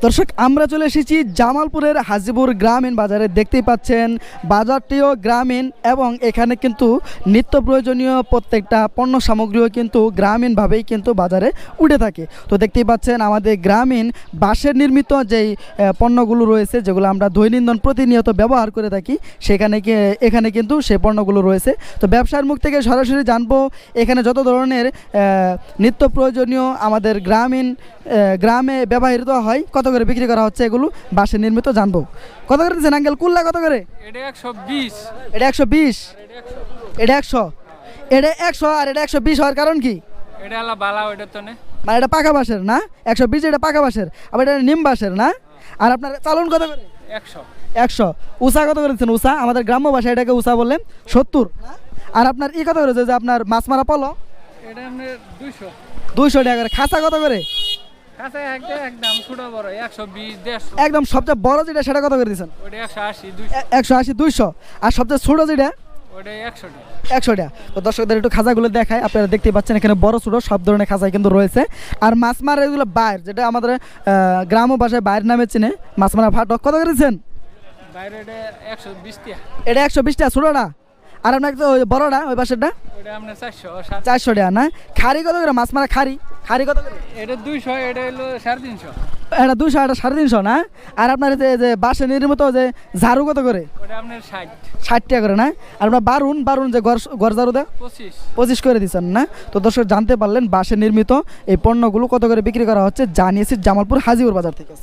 দর্শক আমরা চলে এসেছি জামালপুরের হাজিপুর গ্রামীণ বাজারে। দেখতেই পাচ্ছেন বাজারটিও গ্রামীণ এবং এখানে কিন্তু নিত্য প্রয়োজনীয় প্রত্যেকটা পণ্য সামগ্রীও কিন্তু গ্রামীণভাবেই কিন্তু বাজারে উঠে থাকে। তো দেখতেই পাচ্ছেন আমাদের গ্রামীণ বাঁশের নির্মিত যেই পণ্যগুলো রয়েছে, যেগুলো আমরা দৈনন্দিন প্রতিনিয়ত ব্যবহার করে থাকি, এখানে কিন্তু সেই পণ্যগুলো রয়েছে। তো ব্যবসার মুখ থেকে সরাসরি জানবো এখানে যত ধরনের নিত্য প্রয়োজনীয় আমাদের গ্রামে ব্যবহৃত হয় কত করে বিক্রি করা হচ্ছে, এগুলো বাঁশের নির্মিত জানবো। কত করে দিচ্ছেন আঙ্কেল? কুল্লা কত করে? এটা 120। এটা 120, এটা 100, এটা 100 আর এটা 120 হওয়ার কারণ কি? এটা হলো বালা, ওটা তো না, মানে এটা পাকা বাঁশের না? 120 এটা পাকা বাঁশের, আবার এটা নিম বাঁশের না? আর আপনার চালন কত করে? 100। 100। উষা কত করে দিচ্ছেন? উষা আমাদের গ্রাম্য ভাষায় এটাকে উষা বললেন 70। আর আপনার ই কত করে যে আপনার মাছ মারা পলো? এটা আপনার 200। 200 টাকা করে। খাঁচা কত করে? কাছে একদম ছোট বড় 120, 150। একদম সবচেয়ে বড় যেটা সেটা কত করে দিচ্ছেন? ওটা 180, 200। 180, 200। আর সবচেয়ে ছোট যেটা? ওটা 100 টাকা। 100 টাকা। তো দর্শকদের একটু খাঁচাগুলো দেখায়, আপনারা দেখতেই পাচ্ছেন এখানে বড় ছোট সব ধরনের খাঁচাই কিন্তু রয়েছে। আর মাছ মারা এগুলো বাইর, যেটা আমাদের গ্রাম্য ভাষায় বাইর নামে চিনে, মাছ মারা ফাটক কত করে দিচ্ছেন? বাইরে এটা 120 টাকা। এটা 120 টাকা ছোটটা। আর আপনার ওই বড়টা ওই পাশেরটা? ওটা আপনার 400। 400 টাকা না? খাড়ি কত করে? মাছ মারা খাড়ি কত করে? এটা 200, এটা হলো 350। এটা 200, এটা 350 না? আর আপনার যে বাঁশের নির্মিত যে ঝাড়ু কত করে? ওটা আপনার 60। 60 টাকা করে না? আর আপনার বারুন যে ঘর ঝাড়ু দেয় 25 করে দিচ্ছেন না? তো দর্শক জানতে পারলেন বাঁশের নির্মিত এই পণ্যগুলো কত করে বিক্রি করা হচ্ছে, জানিয়েছি জামালপুর হাজিপুর বাজার থেকে।